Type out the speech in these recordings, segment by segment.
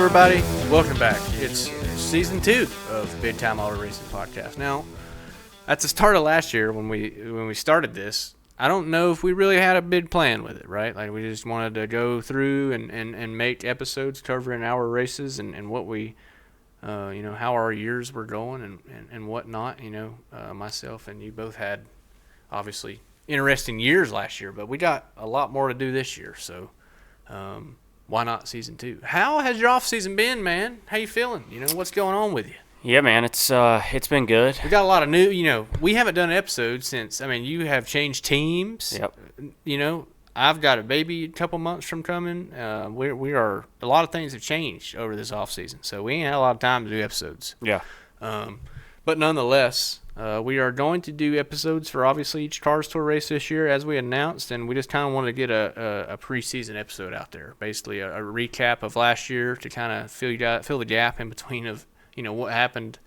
everybody. Welcome back. It's season 2 of Big Time Auto Racing Podcast. Now, at the start of last year when we started this, I don't know if we really had a big plan with it, right? Like we just wanted to go through and make episodes covering our races and what we, how our years were going and whatnot. Myself and you both had obviously interesting years last year, but we got a lot more to do this year, so why not season 2? How has your off season been, man? How you feeling? What's going on with you? Yeah, man, it's been good. We got a lot of new, we haven't done an episode since, you have changed teams. Yep. I've got a baby a couple months from coming. A lot of things have changed over this off season, so we ain't had a lot of time to do episodes. Yeah. But nonetheless, we are going to do episodes for obviously each Cars Tour race this year, as we announced, and we just kind of wanted to get a preseason episode out there, basically a recap of last year to kind of fill the gap in between of what happened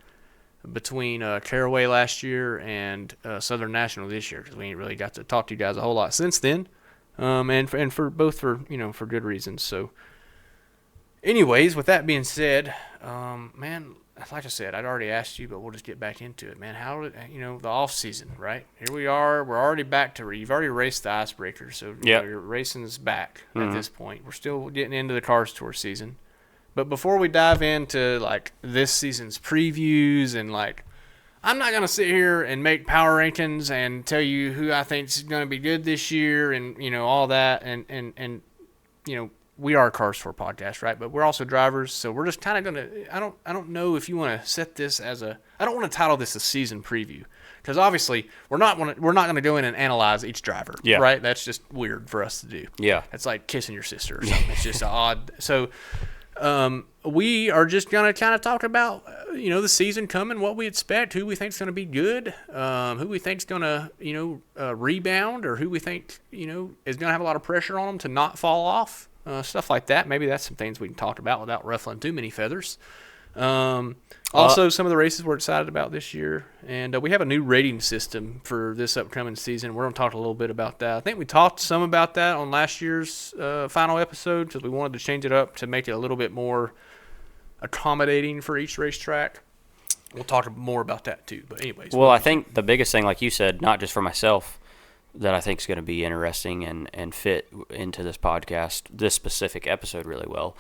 between Caraway last year and Southern National this year, because we ain't really got to talk to you guys a whole lot since then, and for good reasons. So, anyways, with that being said, man. Like I said, I'd already asked you, but we'll just get back into it, man. How did the off season, right? Here we are. We're already back to you've already raced the icebreaker, so your racing's back at this point. We're still getting into the Cars Tour season, but before we dive into like this season's previews and like, I'm not gonna sit here and make power rankings and tell you who I think is gonna be good this year and all that and we are a Cars Tour podcast, right? But we're also drivers, so we're just kind of gonna. I don't know if you want to set this as a. I don't want to title this a season preview, because obviously we're not gonna go in and analyze each driver, right? That's just weird for us to do. Yeah, it's like kissing your sister or something. It's just odd. So, we are just gonna kind of talk about the season coming, what we expect, who we think's gonna be good, who we think's gonna rebound, or who we think is gonna have a lot of pressure on them to not fall off. Stuff like that. Maybe that's some things we can talk about without ruffling too many feathers. Also, some of the races we're excited about this year. And we have a new rating system for this upcoming season. We're going to talk a little bit about that. I think we talked some about that on last year's final episode, because we wanted to change it up to make it a little bit more accommodating for each racetrack. We'll talk more about that too. But anyways. Well, I think the biggest thing, like you said, not just for myself, that I think is going to be interesting and fit into this podcast, this specific episode really well.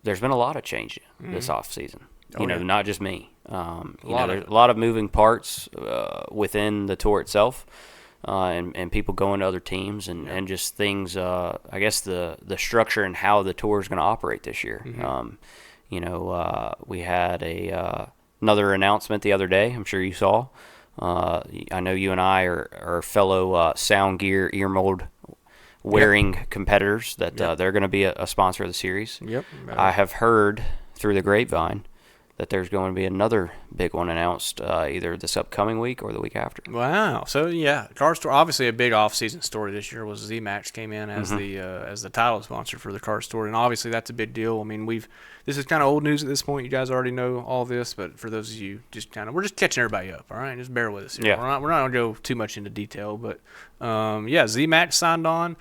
There's been a lot of change this off season. Not just me. There's a lot of moving parts within the tour itself, and people going to other teams and just things. I guess the structure and how the tour is going to operate this year. We had another announcement the other day. I'm sure you saw. I know you and I are fellow sound gear ear mold wearing competitors that they're going to be a sponsor of the series. Yep. I have heard through the grapevine that there's going to be another big one announced either this upcoming week or the week after. Wow. So Cars Tour, obviously a big off-season story this year was Z-Max came in as the title sponsor for the Cars Tour, and obviously that's a big deal. This is kind of old news at this point. You guys already know all this, but for those of you, we're just catching everybody up. All right, just bear with us here. Yeah. We're not gonna go too much into detail, but Z-Max signed on.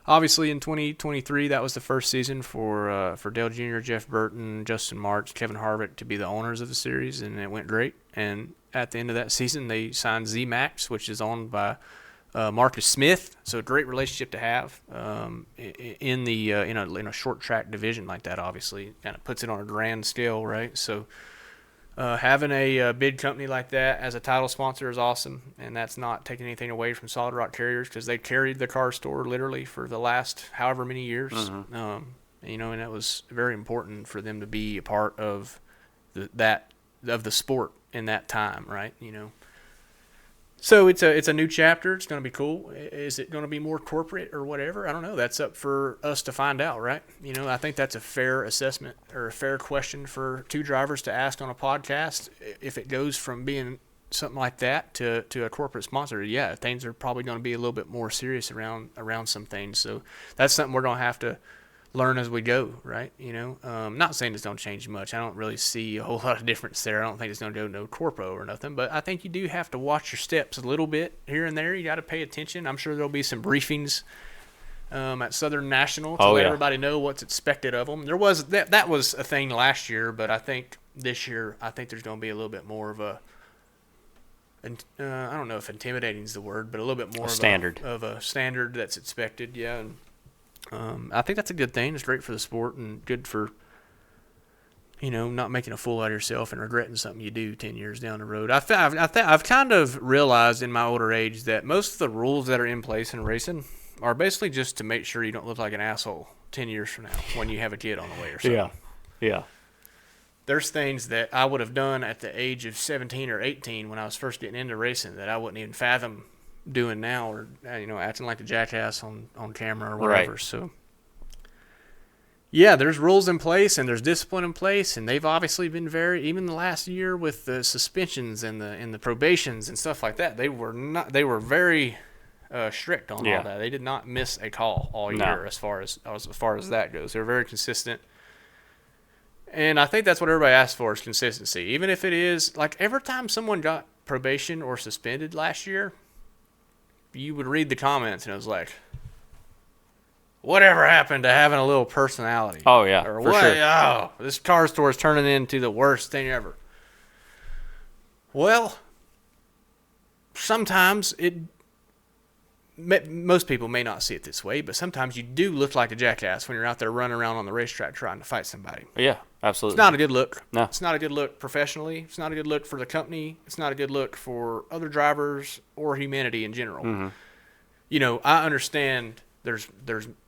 Obviously, in 2023, that was the first season for Dale Jr., Jeff Burton, Justin Marks, Kevin Harvick to be the owners of the series, and it went great. And at the end of that season, they signed Z-Max, which is owned by Marcus Smith. So a great relationship to have in a short track division like that. Obviously, kind of puts it on a grand scale, right? So. Having a big company like that as a title sponsor is awesome, and that's not taking anything away from Solid Rock Carriers, because they carried the Car Store literally for the last however many years. And it was very important for them to be a part of the sport in that time, right? So it's a new chapter. It's going to be cool. Is it going to be more corporate or whatever? I don't know. That's up for us to find out, right? I think that's a fair assessment or a fair question for two drivers to ask on a podcast. If it goes from being something like that to a corporate sponsor, things are probably going to be a little bit more serious around some things. So that's something we're going to have to learn as we go, right? Not saying it's don't change much. I don't really see a whole lot of difference there. I don't think it's going to go no corpo or nothing, but I think you do have to watch your steps a little bit here and there. You got to pay attention. I'm sure there'll be some briefings at Southern National to let everybody know what's expected of them. There was that was a thing last year, but I think this year there's going to be a little bit more of a I don't know if intimidating is the word, but a little bit more of a standard that's expected. Yeah, and I think that's a good thing. It's great for the sport and good for not making a fool out of yourself and regretting something you do 10 years down the road. I've kind of realized in my older age that most of the rules that are in place in racing are basically just to make sure you don't look like an asshole 10 years from now when you have a kid on the way or something. Yeah. There's things that I would have done at the age of 17 or 18 when I was first getting into racing that I wouldn't even fathom doing now, or acting like a jackass on camera or whatever. Right. So yeah, there's rules in place and there's discipline in place, and they've obviously been even the last year with the suspensions and the probations and stuff like that. They were very strict on all that. They did not miss a call all year as far as that goes. They're very consistent. And I think that's what everybody asks for is consistency. Even if it is, like, every time someone got probation or suspended last year, you would read the comments and it was like, whatever happened to having a little personality? Oh, yeah, or for what? sure. Oh, this car store is turning into the worst thing ever. Well, sometimes most people may not see it this way, but sometimes you do look like a jackass when you're out there running around on the racetrack trying to fight somebody. Yeah, absolutely. It's not a good look. No. It's not a good look professionally. It's not a good look for the company. It's not a good look for other drivers or humanity in general. Mm-hmm. I understand there's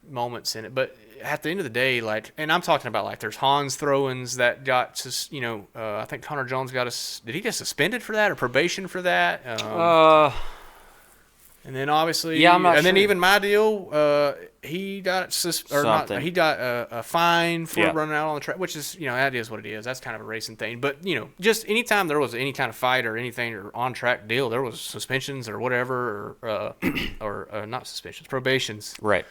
moments in it, but at the end of the day, like, and I'm talking about, like, there's Hans throw-ins that got, I think Connor Jones did he get suspended for that or probation for that? And then obviously, I'm not sure. And then even my deal, he got he got a fine for running out on the track, which is, that is what it is. That's kind of a racing thing. But just anytime there was any kind of fight or anything or on track deal, there was suspensions or whatever, or not suspensions, probations. Right.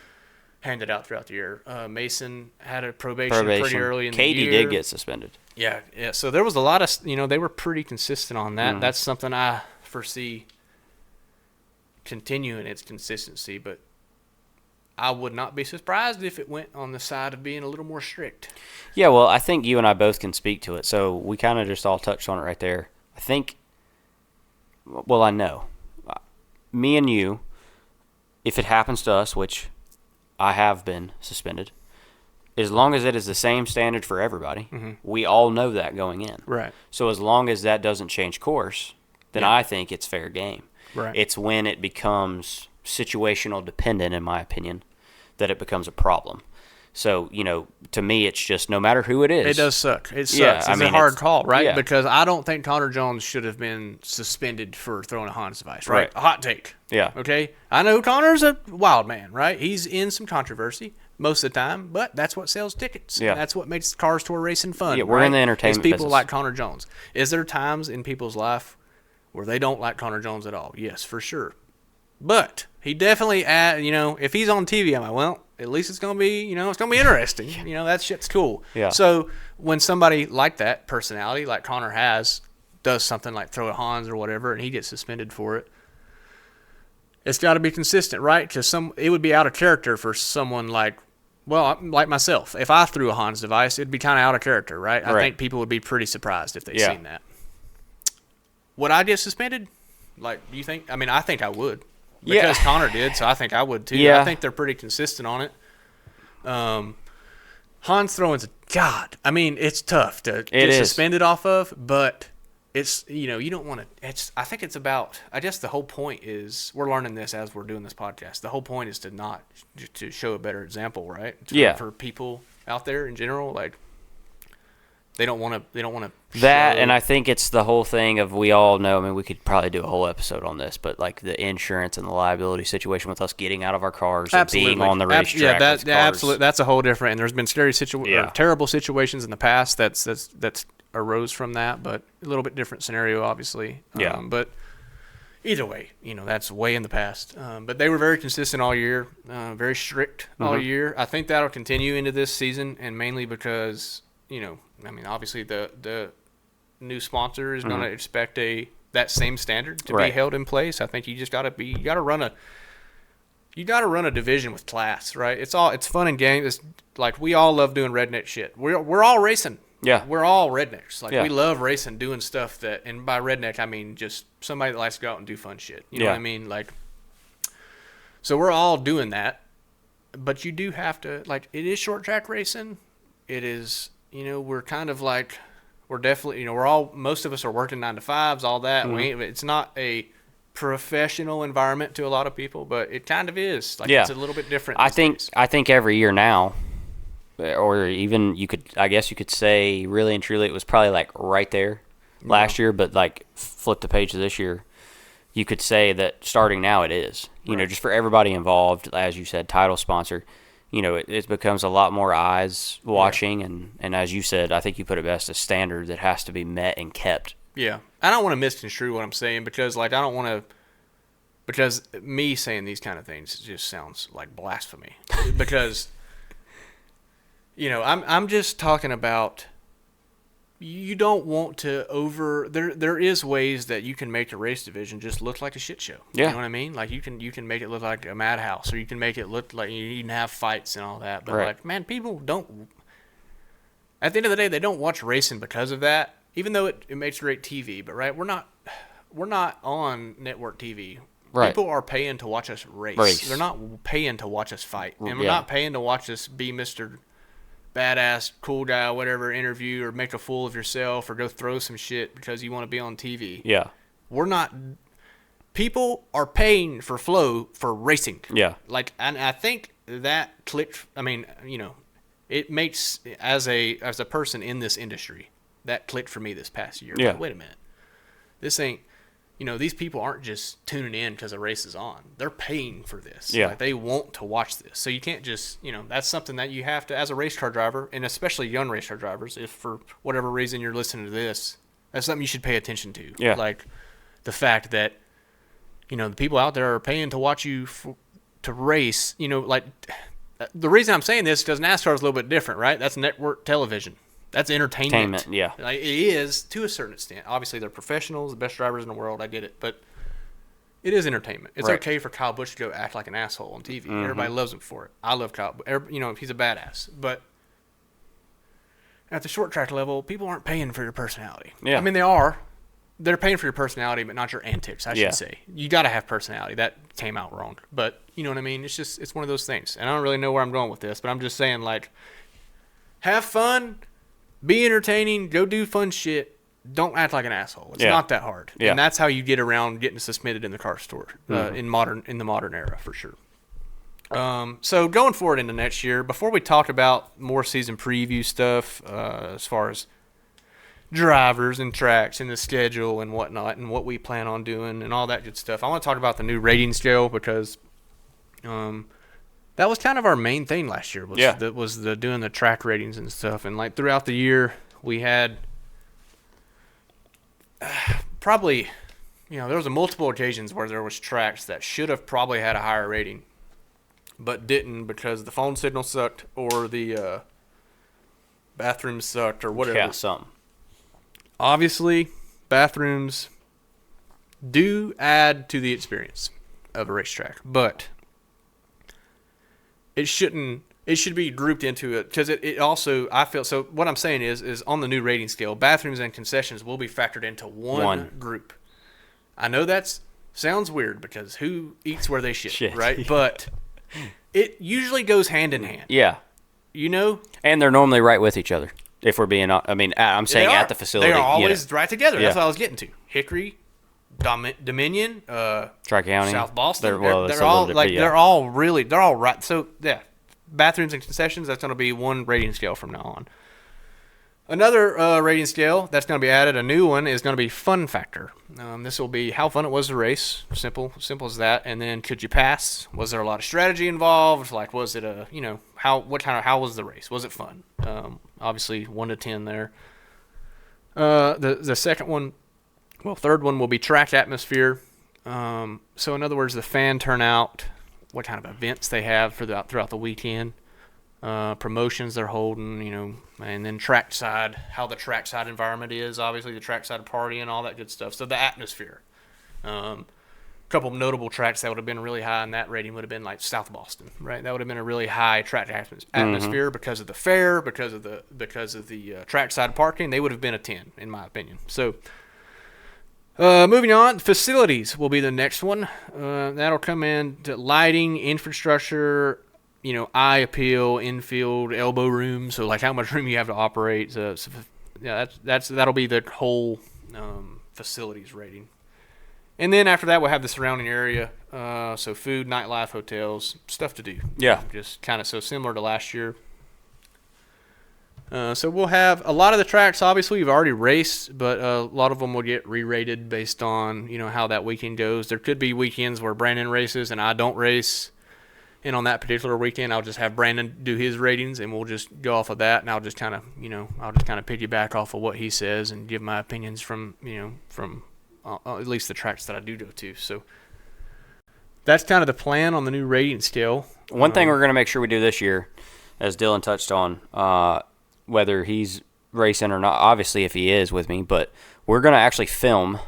Handed out throughout the year. Mason had a probation pretty early in the year. Katie did get suspended. Yeah. So there was a lot of, they were pretty consistent on that. Mm-hmm. That's something I foresee continuing its consistency, but I would not be surprised if it went on the side of being a little more strict. Yeah, well, I think you and I both can speak to it, so we kind of just all touched on it right there. I know. Me and you, if it happens to us, which I have been suspended, as long as it is the same standard for everybody, mm-hmm. we all know that going in. Right. So as long as that doesn't change course, then I think it's fair game. Right. It's when it becomes situational dependent, in my opinion, that it becomes a problem. So, to me, it's just no matter who it is. It does suck. It sucks. It's a hard call, right? Yeah. Because I don't think Connor Jones should have been suspended for throwing a Honda device, right? A hot take. Yeah. Okay? I know Connor's a wild man, right? He's in some controversy most of the time, but that's what sells tickets. Yeah. And that's what makes Cars Tour racing fun. Yeah, we're in the entertainment business. It's people business. like Connor Jones. Is there times in people's life where they don't like Connor Jones at all? Yes, for sure. But he definitely, if he's on TV, I'm like, well, at least it's going to be, it's going to be interesting. That shit's cool. Yeah. So when somebody like that personality, like Connor has, does something like throw a Hans or whatever, and he gets suspended for it, it's got to be consistent, right? Because it would be out of character for someone like myself. If I threw a Hans device, it'd be kind of out of character, right? I think people would be pretty surprised if they seen that. Would I get suspended? Like, do you think? I mean, I think I would. Because Connor did, so I think I would too. Yeah. I think they're pretty consistent on it. Hans throwing's God. I mean, it's tough to get suspended off of, but it's you don't want to. I think it's about. I guess the whole point is we're learning this as we're doing this podcast. The whole point is to show a better example, right? For people out there in general, like. They don't want to. That, and I think it's the whole thing of we all know. I mean, we could probably do a whole episode on this, but like the insurance and the liability situation with us getting out of our cars and being on the racetrack. Absolutely. That's a whole different. And there's been scary terrible situations in the past that's arose from that, but a little bit different scenario, obviously. But either way, that's way in the past. But they were very consistent all year, very strict all year. I think that'll continue into this season, and mainly because. Obviously the new sponsor is going to expect that same standard to be held in place. I think you just got to run you got to run a division with class, right? It's fun and games. It's like we all love doing redneck shit. We're all racing. Yeah. We're all rednecks. Like Yeah. we love racing, doing stuff that, and by redneck I mean just somebody that likes to go out and do fun shit. You know Yeah. what I mean? Like, so we're all doing that, but you do have to, like, it is short track racing. It is, we're kind of like, we're definitely, most of us are working 9 to 5s, all that. It's not a professional environment to a lot of people, but it kind of is. Like, it's a little bit different. I think every year now, or even you could say really and truly it was probably like right there last year, but like flip the page to this year, you could say that starting now it is. Just for everybody involved, as you said, title sponsor, it becomes a lot more eyes watching, and as you said, I think you put it best, a standard that has to be met and kept. Yeah. I don't want to misconstrue what I'm saying because, like, I don't want to, because me saying these kind of things just sounds like blasphemy. Because, I'm just talking about, you don't want to there is ways that you can make the race division just look like a shit show. Yeah. You know what I mean? Like, you can make it look like a madhouse, or you can make it look like you can have fights and all that. But, right. like, man, people don't, at the end of the day, they don't watch racing because of that, even though it makes great TV. But, right, we're not on network TV. Right. People are paying to watch us race. They're not paying to watch us fight. And we're not paying to watch us be Mr. Badass, cool guy, whatever, interview or make a fool of yourself or go throw some shit because you want to be on TV. Yeah. We're not. People are paying for flow for racing. Yeah. Like, and I think that clicked. I mean, it makes, as a person in this industry, that clicked for me this past year. Yeah. Like, wait a minute. This ain't. These people aren't just tuning in because a race is on. They're paying for this. Yeah. Like, they want to watch this. So you can't just, that's something that you have to, as a race car driver, and especially young race car drivers, if for whatever reason you're listening to this, that's something you should pay attention to. Yeah. Like, the fact that, the people out there are paying to watch you to race, like, the reason I'm saying this is because NASCAR is a little bit different, right? That's network television. That's entertainment. Yeah. Like, it is to a certain extent. Obviously, they're professionals, the best drivers in the world. I get it, but it is entertainment. It's right. okay for Kyle Busch to go act like an asshole on TV. Everybody loves him for it. I love Kyle. He's a badass. But at the short track level, people aren't paying for your personality. Yeah. I mean, they are. They're paying for your personality, but not your antics. I should say. You got to have personality. That came out wrong, but you know what I mean. It's one of those things, and I don't really know where I'm going with this, but I'm just saying, like, have fun. Be entertaining. Go do fun shit. Don't act like an asshole. It's not that hard. Yeah. And that's how you get around getting suspended in the car store in the modern era, for sure. So going forward into next year, before we talk about more season preview stuff, as far as drivers and tracks and the schedule and whatnot and what we plan on doing and all that good stuff, I want to talk about the new rating scale because that was kind of our main thing last year. Was the doing the track ratings and stuff. And like throughout the year, we had probably, there was multiple occasions where there was tracks that should have probably had a higher rating, but didn't because the phone signal sucked or the bathrooms sucked or whatever. Yeah, something. Obviously, bathrooms do add to the experience of a racetrack, but it should be grouped into it because it also, I feel, so what I'm saying is on the new rating scale, bathrooms and concessions will be factored into one group. I know that sounds weird because who eats where they shit. Right? But it usually goes hand in hand. Yeah. And they're normally right with each other. If we're being, I'm saying at the facility. They are always right together. Yeah. That's what I was getting to. Hicory, Dominion, Tri-County, South Boston. They're all like they're all right. So yeah, bathrooms and concessions. That's going to be one rating scale from now on. Another rating scale that's going to be added, a new one, is going to be fun factor. This will be how fun it was to race. Simple as that. And then could you pass? Was there a lot of strategy involved? Like, was it how was the race? Was it fun? Obviously 1 to 10 there. The second one, third one will be track atmosphere. So in other words, the fan turnout, what kind of events they have throughout the weekend, promotions they're holding, and then trackside, how the trackside environment is, obviously the trackside party and all that good stuff. So the atmosphere. couple of notable tracks that would have been really high in that rating would have been like South Boston, right? That would have been a really high track atmosphere because of the fair, because of the trackside parking. They would have been a 10, in my opinion. So, moving on, facilities will be the next one. That'll come in to lighting, infrastructure, eye appeal, infield, elbow room. So like how much room you have to operate. So yeah, that'll be the whole facilities rating. And then after that, we'll have the surrounding area. So food, nightlife, hotels, stuff to do. Yeah. Just kind of so similar to last year. So we'll have a lot of the tracks, obviously, we've already raced, but a lot of them will get re-rated based on, how that weekend goes. There could be weekends where Brandon races and I don't race. And on that particular weekend, I'll just have Brandon do his ratings, and we'll just go off of that. And I'll just kind of, piggyback off of what he says and give my opinions from at least the tracks that I do go to. So that's kind of the plan on the new rating scale. One thing we're going to make sure we do this year, as Dylan touched on, whether he's racing or not, obviously if he is with me, but we're going to actually film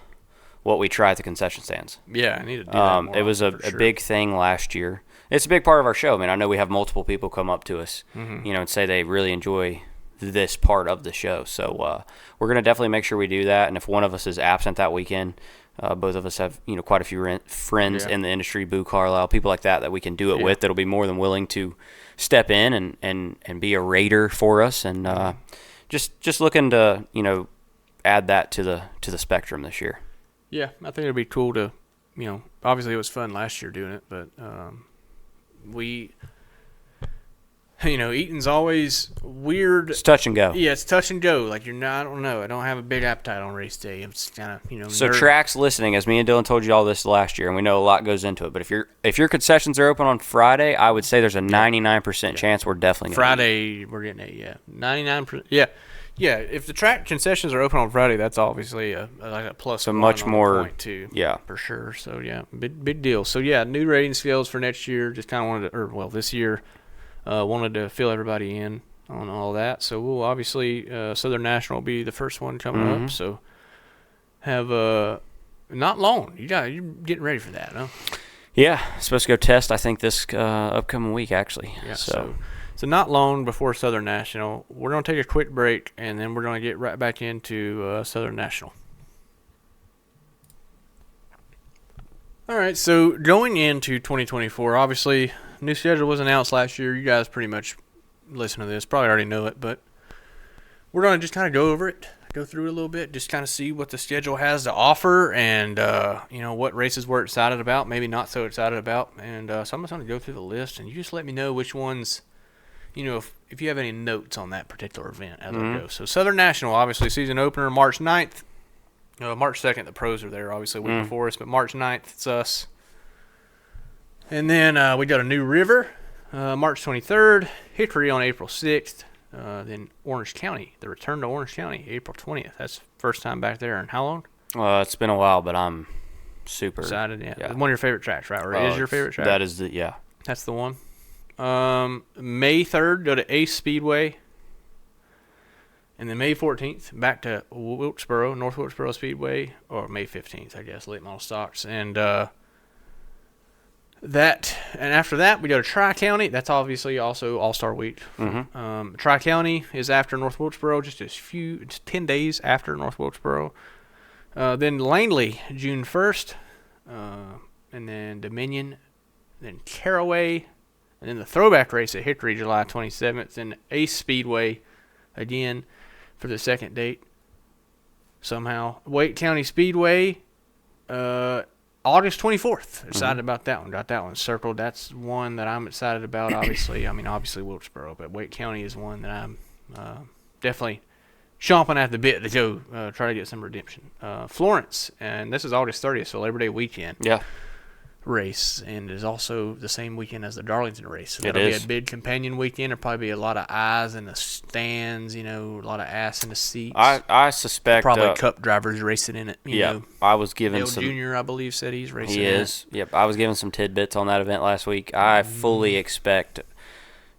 what we try at the concession stands. Yeah, I need to do that more. It was a big thing last year. It's a big part of our show. I mean, I know we have multiple people come up to us, and say they really enjoy this part of the show. So we're going to definitely make sure we do that. And if one of us is absent that weekend, both of us have quite a few friends in the industry, Boo Carlisle, people like that we can do it with. That'll be more than willing to step in and be a raider for us. And just looking to add that to the spectrum this year. Yeah, I think it'd be cool to obviously it was fun last year doing it, but eating's always weird. It's touch and go. Yeah, it's touch and go. Like I don't know. I don't have a big appetite on race day. It's kind of, So tracks listening, as me and Dylan told you all this last year, and we know a lot goes into it. But if your concessions are open on Friday, I would say there's a 99% chance we're definitely going to Friday. We're getting it. Yeah, 99%. Yeah. Yeah, if the track concessions are open on Friday, that's obviously a plus. So much more point too. Yeah, for sure. So yeah, big deal. So yeah, new rating scales for next year. Just kind of wanted to, this year, wanted to fill everybody in on all that. So we'll obviously Southern National will be the first one coming up. So have not long. You're getting ready for that, huh? Yeah, supposed to go test. I think this upcoming week actually. Yeah. So not long before Southern National. We're going to take a quick break, and then we're going to get right back into Southern National. All right, so going into 2024, obviously, new schedule was announced last year. You guys pretty much listen to this, probably already know it, but we're going to just kind of go over it, go through it a little bit, just kind of see what the schedule has to offer and, what races we're excited about, maybe not so excited about. And so I'm just going to go through the list, and you just let me know which ones – if you have any notes on that particular event as I go. So Southern National, obviously, season opener March 9th. March 2nd, the pros are there, obviously, a week before us. But March 9th, it's us. And then we got a New River, March 23rd. Hicory on April 6th. Then Orange County, the return to Orange County, April 20th. That's first time back there. And how long? It's been a while, but I'm super excited. Yeah. One of your favorite tracks, right? Or is your favorite track? That is That's the one. May 3rd, go to Ace Speedway. And then May 14th, back to Wilkesboro, North Wilkesboro Speedway. Or May 15th, I guess, late model stocks. And after that, we go to Tri-County. That's obviously also All-Star Week. Tri-County is after North Wilkesboro, just 10 days after North Wilkesboro. Then Langley, June 1st. And then Dominion. Then Caraway. And then the throwback race at Hicory, July 27th. And Ace Speedway, again, for the second date. Somehow. Wake County Speedway, August 24th. Excited about that one. Got that one circled. That's one that I'm excited about, obviously. Obviously Wilkesboro, but Wake County is one that I'm definitely chomping at the bit to go try to get some redemption. Florence, and this is August 30th, so Labor Day weekend. Yeah. Race, and is also the same weekend as the Darlington race. So that'll be a big companion weekend. There'll probably be a lot of eyes in the stands, a lot of ass in the seats. I suspect probably Cup drivers racing in it. You know. I was given Dale Jr., I believe, said he's racing. He is. Yep, I was given some tidbits on that event last week. I fully expect,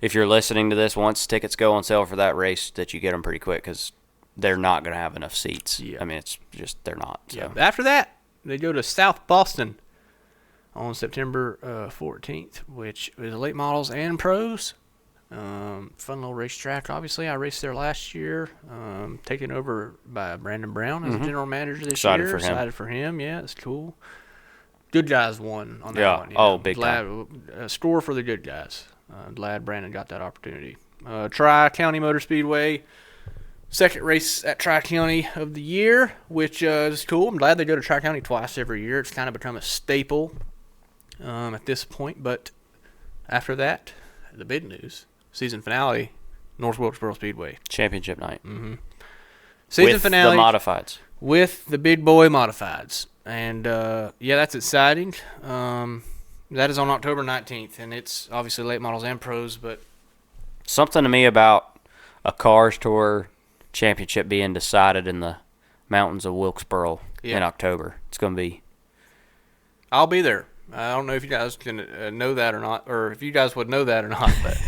if you're listening to this, once tickets go on sale for that race, that you get them pretty quick because they're not going to have enough seats. Yeah. It's just they're not. So. Yeah. After that, they go to South Boston. on September 14th, which is late models and pros. Fun little racetrack. Obviously, I raced there last year. Taken over by Brandon Brown as a general manager this year. Excited for him. Yeah, it's cool. Good guys won on that one. Oh, big time. Score for the good guys. Glad Brandon got that opportunity. Tri-County Motor Speedway. Second race at Tri-County of the year, which is cool. I'm glad they go to Tri-County twice every year. It's kind of become a staple at this point. But after that, the big news, season finale, North Wilkesboro Speedway. Championship night. Mm-hmm. Season finale. With the modifieds. With the big boy modifieds. And, yeah, that's exciting. That is on October 19th, and it's obviously late models and pros. But something to me about a Cars Tour championship being decided in the mountains of Wilkesboro in October. It's going to be. I'll be there. I don't know if you guys can know that or not, or if you guys would know that or not, but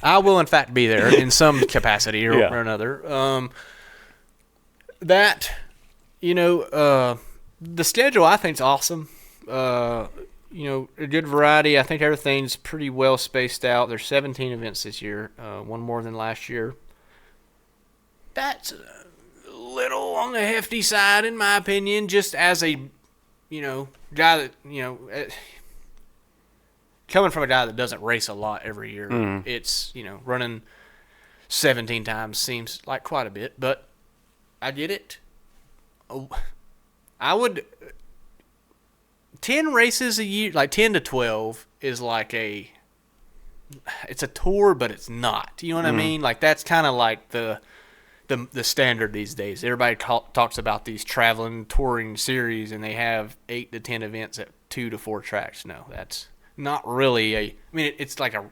I will in fact be there in some capacity or another. The schedule I think is awesome. A good variety. I think everything's pretty well spaced out. There's 17 events this year, one more than last year. That's a little on the hefty side, in my opinion, just as a, guy that, coming from a guy that doesn't race a lot every year. It's, running 17 times seems like quite a bit, but I get it. I would, 10 races a year, like 10 to 12 is like it's a tour, but it's not. You know what I mean? Like that's kind of like the standard these days. Everybody talks about these traveling touring series, and they have 8 to 10 events at 2 to 4 tracks. No, that's not really it's like I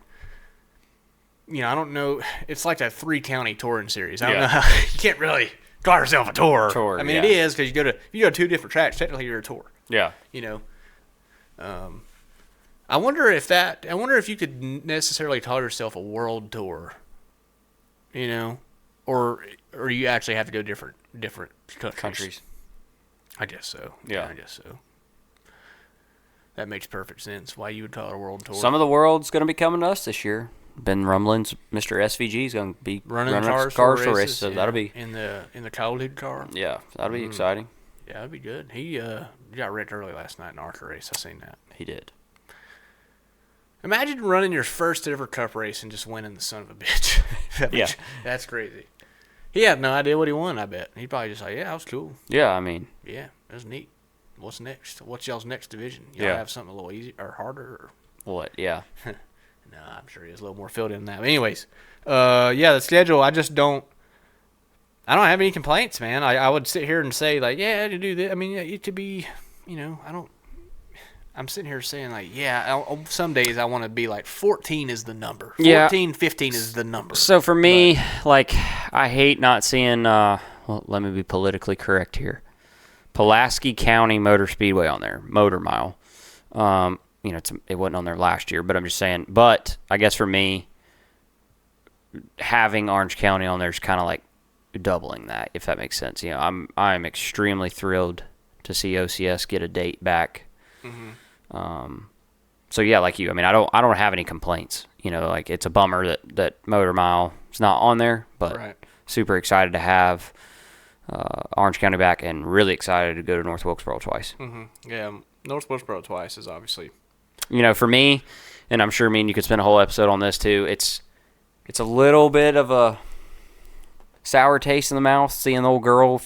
don't know. It's like a 3-county touring series. I don't know how you can't really call yourself a tour. It is because if you go to 2 different tracks, technically you're a tour. Yeah. I wonder if you could necessarily call yourself a world tour. Or you actually have to go different countries. I guess so. Yeah. I guess so. That makes perfect sense. Why you would call it a world tour. Some of the world's going to be coming to us this year. Been rumblings. Mr. SVG is going to be running cars races, so that'll be in the childhood car. Yeah, that'll be exciting. Yeah, that'd be good. He got wrecked early last night in an ARCA race. I seen that. He did. Imagine running your first ever cup race and just winning the son of a bitch. That's crazy. He had no idea what he won, I bet. He probably just like, that was cool. Yeah, yeah, that was neat. What's next? What's y'all's next division? Y'all have something a little easier or harder? Or? What? Yeah. No, I'm sure he has a little more filled in than that. But anyways, the schedule, I don't have any complaints, man. I would sit here and say, like, yeah, to do this. I mean, it could be, I'm sitting here saying, like, some days I want to be like 14 is the number. 14, 15 is the number. So for me, I hate not seeing, let me be politically correct here, Pulaski County Motor Speedway on there, Motor Mile. It wasn't on there last year, but I'm just saying. But I guess for me, having Orange County on there is kind of like doubling that, if that makes sense. I'm extremely thrilled to see OCS get a date back. So yeah, like you, I don't have any complaints. It's a bummer that Motor Mile is not on there, but super excited to have Orange County back, and really excited to go to North Wilkesboro twice. Yeah, North Wilkesboro twice is obviously. For me, and I'm sure you could spend a whole episode on this too. It's a little bit of a sour taste in the mouth seeing the old girl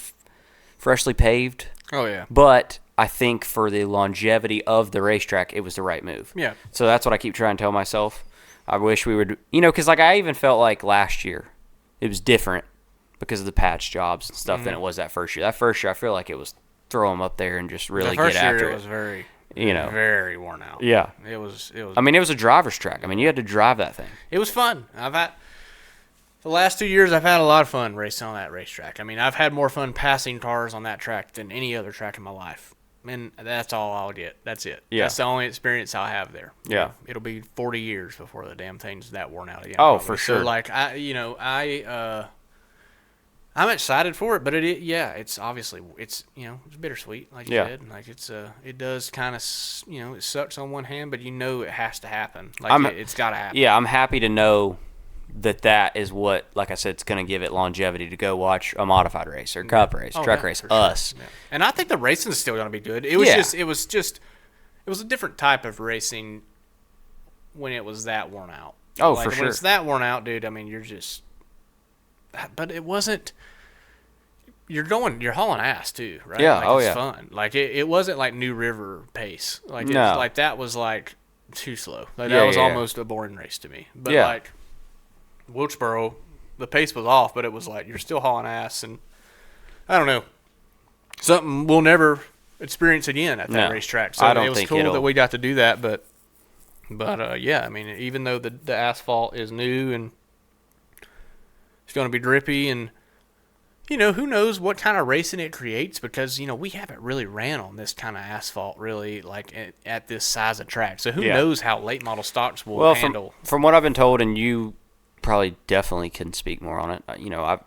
freshly paved. Oh yeah, but I think for the longevity of the racetrack, it was the right move. Yeah. So that's what I keep trying to tell myself. I wish we would, because I even felt like last year it was different because of the patch jobs and stuff than it was that first year. That first year, I feel like it was throw them up there and just really get after it. It was very, very worn out. Yeah. It was. It was a driver's track. You had to drive that thing. It was fun. The last 2 years, I've had a lot of fun racing on that racetrack. I've had more fun passing cars on that track than any other track in my life. And that's all I'll get. That's it. Yeah. That's the only experience I'll have there. Yeah. It'll be 40 years before the damn thing's that worn out again. Oh, probably. for sure. So, I I'm excited for it, but it's obviously it's bittersweet, like you said. Like it does kind of it sucks on one hand, but it has to happen. Like it's got to happen. Yeah, I'm happy to know that is what, like I said, it's going to give it longevity to go watch a modified race or cup race, truck race, us. Sure. Yeah. And I think the racing is still going to be good. It was it was a different type of racing when it was that worn out. Oh, like, for when sure. it's that worn out, dude. I mean, you're just. But it wasn't. You're hauling ass too, right? Yeah. Like, it's fun. Like it wasn't like New River pace. Like No. like that was like too slow. Like that was almost a boring race to me. But like Wilkesboro, the pace was off, but it was like you're still hauling ass, and I don't know, something we'll never experience again at that racetrack. So it was cool that we got to do that, but yeah, I mean, even though the asphalt is new and it's going to be drippy, and who knows what kind of racing it creates, because we haven't really ran on this kind of asphalt really, like at this size of track. So who knows how late model stocks will handle. From what I've been told, and you probably definitely can speak more on it.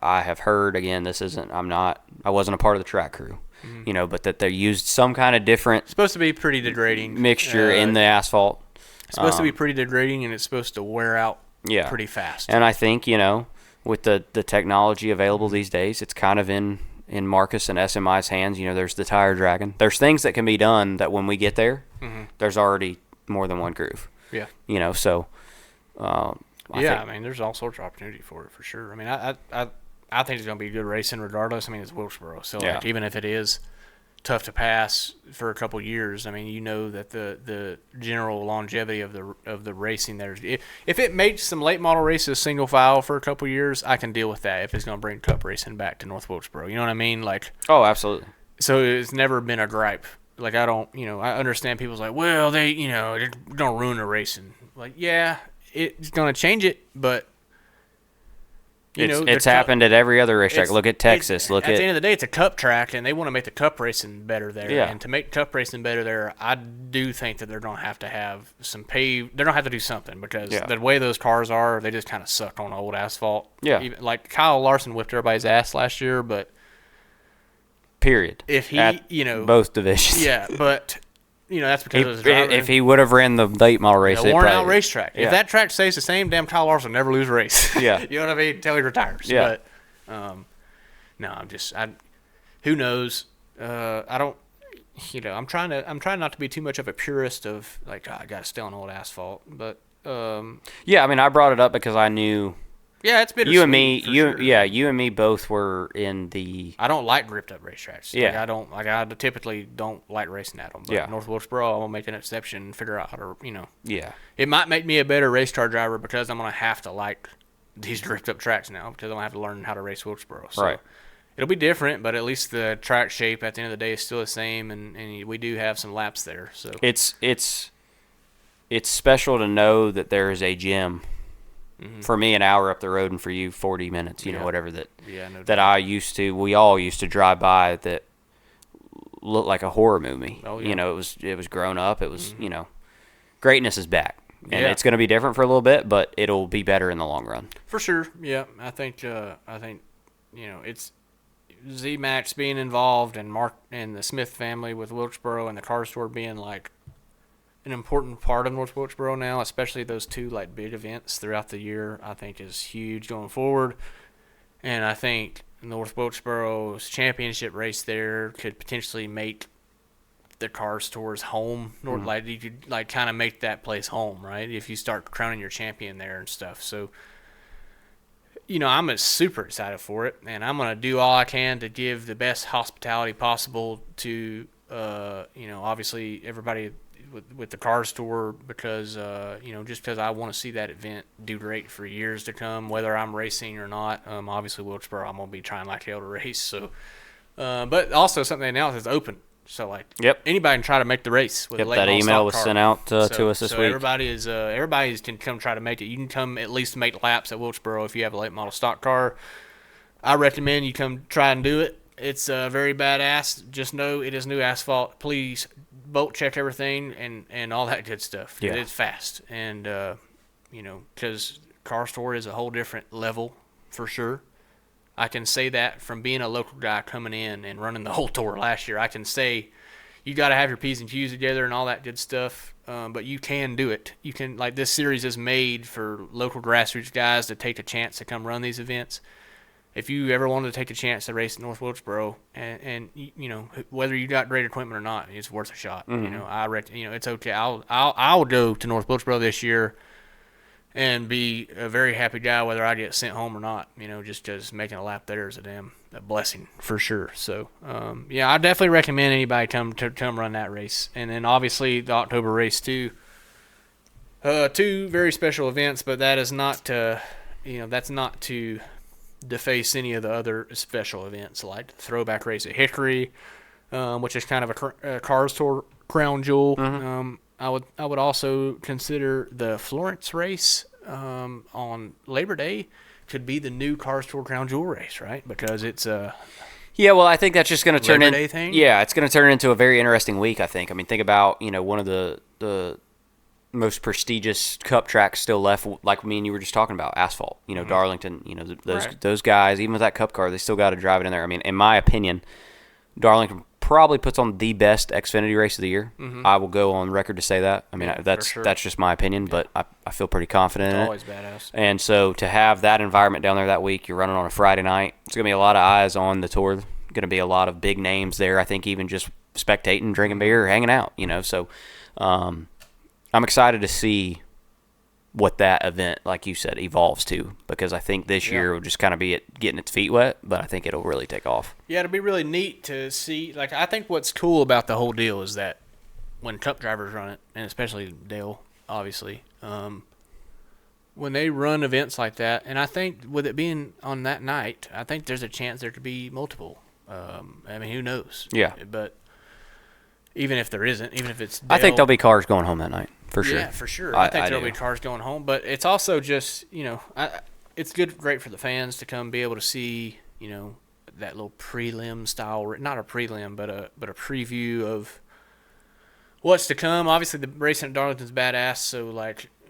I have heard, again, I wasn't a part of the track crew, but that they used some kind of different. It's supposed to be pretty degrading mixture in the asphalt. It's supposed to be pretty degrading, and it's supposed to wear out pretty fast. And I think, with the technology available these days, it's kind of in Marcus and SMI's hands. There's the Tire Dragon. There's things that can be done that when we get there, there's already more than one groove. Yeah. So. I mean, there's all sorts of opportunity for it, for sure. I mean, I think it's going to be good racing regardless. I mean, it's Wilkesboro, so like, even if it is tough to pass for a couple years, I mean, that the general longevity of the racing there. If it makes some late model races single file for a couple years, I can deal with that. If it's going to bring cup racing back to North Wilkesboro, you know what I mean? Like, oh, absolutely. So it's never been a gripe. Like, I don't, I understand people's like, well, they're going to ruin the racing. Like, yeah. It's going to change it, but it's happened at every other racetrack. Look at Texas. At the end of the day, it's a cup track, and they want to make the cup racing better there. Yeah. And to make cup racing better there, I do think that they're going to have some pave. They're going to have to do something, because the way those cars are, they just kind of suck on old asphalt. Yeah. Even, like Kyle Larson whipped everybody's ass last year, but period. If he, at both divisions. Yeah, but. That's because of his driver. If he would have ran the late model race, a worn-out racetrack. Yeah. If that track stays the same, damn, Kyle Larson will never lose a race. Yeah. You know what I mean? Until he retires. Yeah. But, no, who knows? I don't. I'm trying not to be too much of a purist of like, I got to stay on old asphalt. But yeah, I mean, I brought it up because I knew. Yeah, it's bittersweet. You and me, sure. you and me both were in the. I don't like gripped up racetracks. Yeah, I typically don't like racing at them. But North Wilkesboro, I'm gonna make an exception and figure out how to, Yeah. It might make me a better race car driver, because I'm gonna have to like these dripped up tracks now, because I'm gonna have to learn how to race Wilkesboro. So right. It'll be different, but at least the track shape at the end of the day is still the same, and we do have some laps there. So it's special to know that there is a gym. For me, an hour up the road, and for you, 40 minutes. Whatever that. Yeah, no that we all used to drive by that looked like a horror movie. Oh, yeah. It was grown up. It was greatness is back, and it's going to be different for a little bit, but it'll be better in the long run. For sure. Yeah, I think it's Z-Max being involved, and Mark and the Smith family with Wilkesboro, and the car store being like an important part of North Wilkesboro now, especially those two like big events throughout the year, I think is huge going forward. And I think North Wilkesboro's championship race there could potentially make the car store's home. Like you could like kind of make that place home, right? If you start crowning your champion there and stuff. So I'm super excited for it, and I'm gonna do all I can to give the best hospitality possible to obviously everybody with the car store, because just because I want to see that event do great for years to come, whether I'm racing or not. Obviously Wilkesboro, I'm gonna be trying like hell to race. So, but also something they announced is open. So like, anybody can try to make the race. With a late that model email stock was car. sent out to us this week. Everybody can come try to make it. You can come at least make laps at Wilkesboro if you have a late model stock car. I recommend you come try and do it. It's very badass. Just know it is new asphalt. Please bolt check everything and all that good stuff. Yeah. It's fast, and because car store is a whole different level for sure. I can say that from being a local guy coming in and running the whole tour last year. I can say you got to have your P's and Q's together and all that good stuff, but you can do it. You can, like, this series is made for local grassroots guys to take a chance to come run these events. If you ever wanted to take a chance to race at North Wilkesboro, and you know, whether you got great equipment or not, it's worth a shot. You know, it's okay. I'll go to North Wilkesboro this year and be a very happy guy whether I get sent home or not. You know, just making a lap there is a blessing for sure. So yeah, I definitely recommend anybody come run that race. And then obviously the October race too. Two very special events, but that is not to, that's not to deface any of the other special events like the throwback race at Hicory, which is kind of a Cars Tour crown jewel. I would also consider the Florence race on Labor Day could be the new Cars Tour crown jewel race, right? Because it's a well, I think that's just going to turn Labor Day thing. Yeah, it's going to turn into a very interesting week. I think. I mean, think about one of the most prestigious Cup tracks still left, like me and you were just talking about, asphalt. Darlington. Those guys, even with that Cup car, they still got to drive it in there. I mean, in my opinion, Darlington probably puts on the best Xfinity race of the year. I will go on record to say that. I mean, that's just my opinion, but I feel pretty confident in it. Always badass. And so to have that environment down there that week, you're running on a Friday night. It's going to be a lot of eyes on the tour. Going to be a lot of big names there. I think even just spectating, drinking beer, hanging out. So I'm excited to see what that event, like you said, evolves to, because I think this year will just kind of be getting its feet wet, but I think it'll really take off. Yeah, it'll be really neat to see. Like, I think what's cool about the whole deal is that when Cup drivers run it, and especially Dale, obviously, when they run events like that, and I think with it being on that night, I think there's a chance there could be multiple. I mean, who knows? Yeah. But even if there isn't, even if it's Dale, I think there'll be cars going home that night. For sure. Yeah, for sure. I think there'll be cars going home, but it's also just, it's great for the fans to come be able to see, that little prelim style, not a prelim, but a preview of what's to come. Obviously, the racing at Darlington's badass, so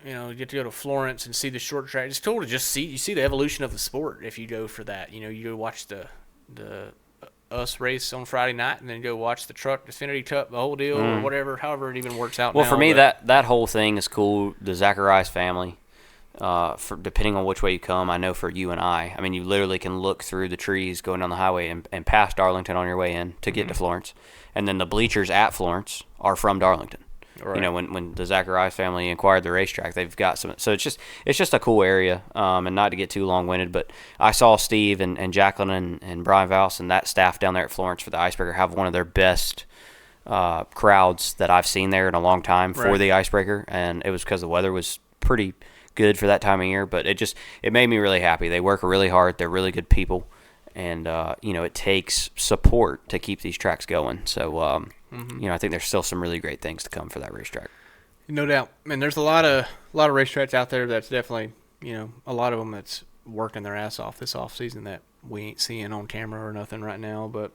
you get to go to Florence and see the short track. It's cool to just see the evolution of the sport if you go for that. You go watch the us race on Friday night and then go watch the truck Xfinity Cup, the whole deal, or whatever, however it even works out. Well, now, for me, that whole thing is cool. The Zacharias family, for depending on which way you come, I know for you and I mean, you literally can look through the trees going down the highway and past Darlington on your way in to get to Florence, and then the bleachers at Florence are from Darlington. Right. When the Zacharias family acquired the racetrack, they've got some. So it's just a cool area, and not to get too long-winded, but I saw Steve and Jacqueline and Brian Valls and that staff down there at Florence for the Icebreaker have one of their best crowds that I've seen there in a long time for the Icebreaker, and it was because the weather was pretty good for that time of year. But it made me really happy. They work really hard. They're really good people, and it takes support to keep these tracks going. So. I think there's still some really great things to come for that racetrack. No doubt. And there's a lot of racetracks out there that's definitely, a lot of them that's working their ass off this off season that we ain't seeing on camera or nothing right now, but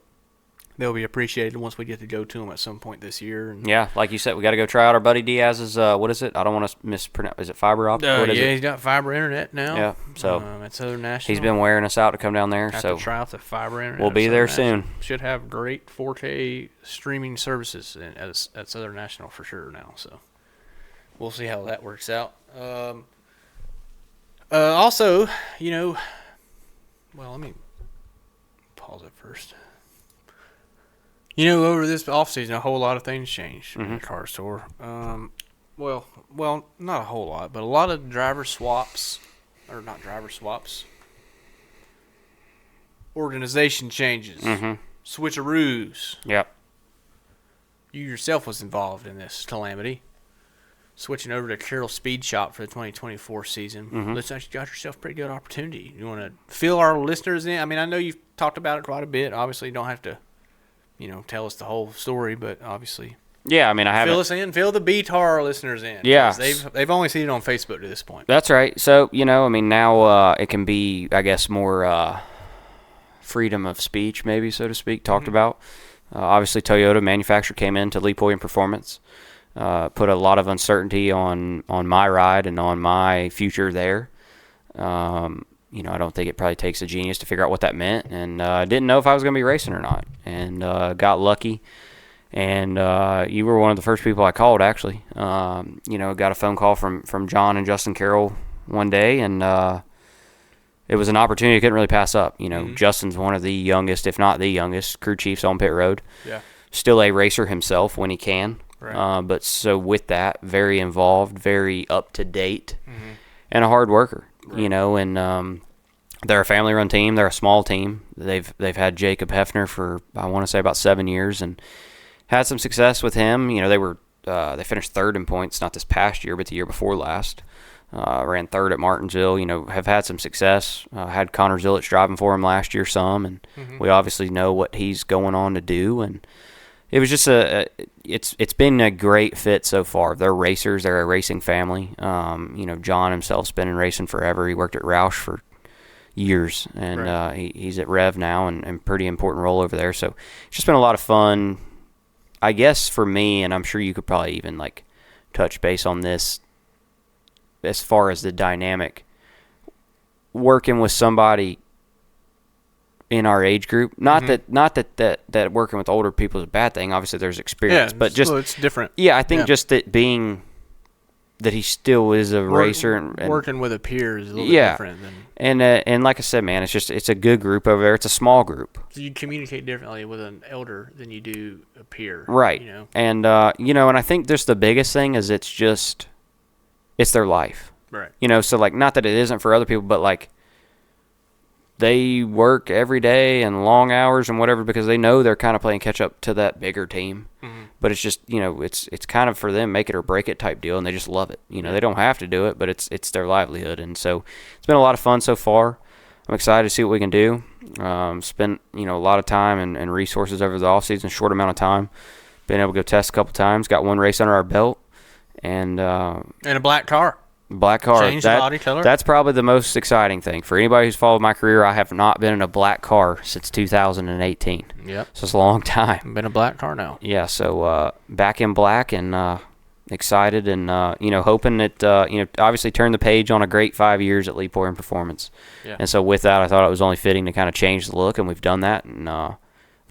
they'll be appreciated once we get to go to them at some point this year. And yeah, like you said, we got to go try out our buddy Diaz's, what is it? I don't want to mispronounce. Is it fiber optic? He's got fiber internet now. Yeah, so at Southern National. He's been wearing us out to come down there. Have so to try out the fiber internet. We'll be there soon. Should have great 4K streaming services at Southern National for sure now. So we'll see how that works out. Also, well, let me pause it first. Over this offseason, a whole lot of things changed in the Cars Tour. Well, not a whole lot, but a lot of driver swaps, or not driver swaps, organization changes, switcheroos. Yep. You yourself was involved in this calamity. Switching over to Carroll Speed Shop for the 2024 season. Looks like you got yourself a pretty good opportunity. You want to fill our listeners in? I mean, I know you've talked about it quite a bit. Obviously, you don't have to tell us the whole story, but obviously, yeah. I mean, I haven't. Fill us in, fill the BTAR listeners in. Yeah, they've only seen it on Facebook to this point. That's right. So I mean, now it can be, I guess, more freedom of speech, maybe so to speak, talked about. Obviously, Toyota manufacturer came into Lee Pulliam Performance, put a lot of uncertainty on my ride and on my future there. I don't think it probably takes a genius to figure out what that meant, and didn't know if I was going to be racing or not, and got lucky. And you were one of the first people I called, actually. Got a phone call from John and Justin Carroll one day, and it was an opportunity I couldn't really pass up. Justin's one of the youngest, if not the youngest, crew chiefs on pit road. Yeah. Still a racer himself when he can. Right. But so with that, very involved, very up to date, and a hard worker. Right. And they're a family-run team. They're a small team. They've had Jacob Hefner for, I want to say, about 7 years, and had some success with him. They finished third in points, not this past year, but the year before last. Ran third at Martinsville. Have had some success. Had Connor Zillich driving for him last year some, and we obviously know what he's going on to do. And it was just it's been a great fit so far. They're racers. They're a racing family. John himself's been in racing forever. He worked at Roush for years, and right. He's at Rev now, and pretty important role over there. So it's just been a lot of fun, I guess, for me, and I'm sure you could probably even touch base on this as far as the dynamic working with somebody in our age group. Not that working with older people is a bad thing. Obviously, there's experience, but just it's different. Yeah, I think just that being that he still is a racer and working with a peer is a little bit different than. And like I said, man, it's a good group over there. It's a small group. So you communicate differently with an elder than you do a peer, right? And and I think just the biggest thing is it's their life, right? So not that it isn't for other people, but they work every day and long hours and whatever because they know they're kind of playing catch up to that bigger team. But it's just it's kind of for them make it or break it type deal, and they just love it. They don't have to do it, but it's their livelihood, and so it's been a lot of fun so far. I'm excited to see what we can do. Spent a lot of time and resources over the off season, short amount of time. Been able to go test a couple times. Got one race under our belt, and a black car. Black car. Change the body color. That's probably the most exciting thing. For anybody who's followed my career, I have not been in a black car since 2018. Yep. So it's a long time. Been a black car now. Yeah, so back in black and excited and, hoping that, obviously turn the page on a great 5 years at Leapor and Performance. Yeah. And so with that, I thought it was only fitting to kind of change the look, and we've done that. And I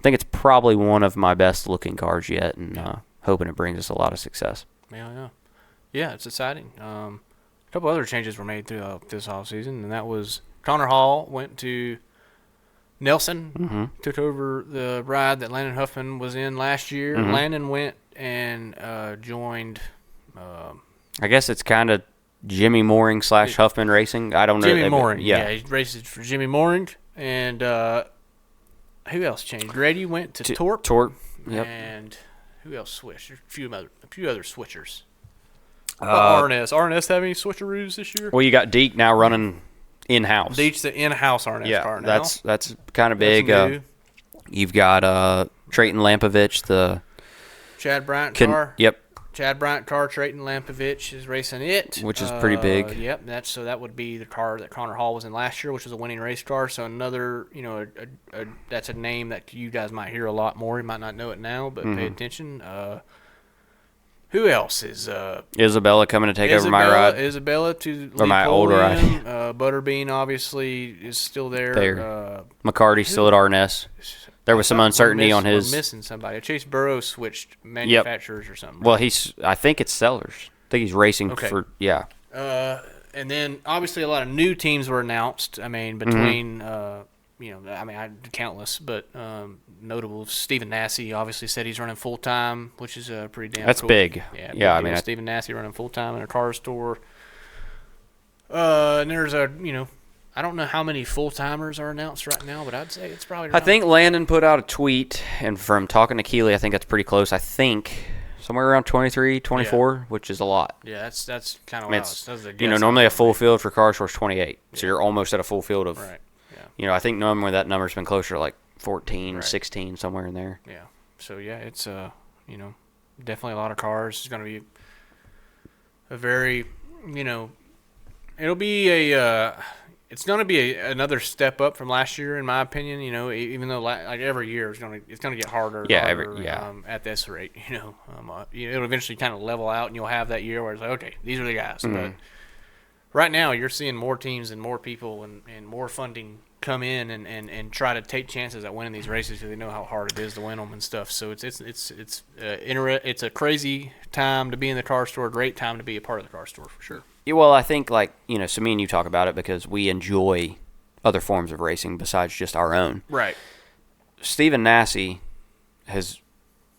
think it's probably one of my best looking cars yet, and hoping it brings us a lot of success. Yeah, it's exciting. A couple other changes were made throughout this offseason, and that was Connor Hall went to Nelson, took over the ride that Landon Huffman was in last year. Landon went and joined. I guess it's kind of Jimmy Mooring / Huffman Racing. I don't know. Jimmy Mooring. Yeah, he races for Jimmy Mooring. And who else changed? Grady went to Torp. Torp, yep. And who else switched? A few other switchers. RNS. RNS have any switcheroos this year? Well, you got Deke now running in-house. Deke's the in-house RNS car now. That's kind of big. You've got Trayton Lampovich, the Chad Bryant car. Yep. Chad Bryant car. Trayton Lampovich is racing it, which is pretty big. Yep. That would be the car that Connor Hall was in last year, which was a winning race car. So another, that's a name that you guys might hear a lot more. You might not know it now, but pay attention. Who else is Isabella coming to take over my ride? Isabella to or my older ride. Butterbean obviously is still there. McCarty's still at RNS. There was some uncertainty on his. We're missing somebody. Chase Burrows switched manufacturers or something. Well, I think it's Sellers. I think he's racing for and then obviously a lot of new teams were announced. I mean, between countless, but notable. Stephen Nassy obviously said he's running full time, which is pretty damn. That's cool. big. Yeah. I mean, Stephen Nassy running full time in a car store. And there's I don't know how many full timers are announced right now, but I'd say it's probably. I think Landon put out a tweet, and from talking to Keeley, I think that's pretty close. I think somewhere around 23, 24, which is a lot. Yeah, that's kind of wild. Normally a full field for car store is 28, so you're almost at a full field of. Right. I think normally that number's been closer to 14, 16, somewhere in there. Yeah. So it's definitely a lot of cars. It's going to be a very, it'll be it's going to be another step up from last year, in my opinion. Even though every year it's going to get harder. At this rate, it'll eventually kind of level out, and you'll have that year where it's okay, these are the guys. But right now you're seeing more teams and more people and more funding come in and try to take chances at winning these races because they know how hard it is to win them and stuff. So it's a crazy time to be in the car store, great time to be a part of the car store for sure. Yeah, well, I think so me and you talk about it because we enjoy other forms of racing besides just our own. Right. Stephen Nasse has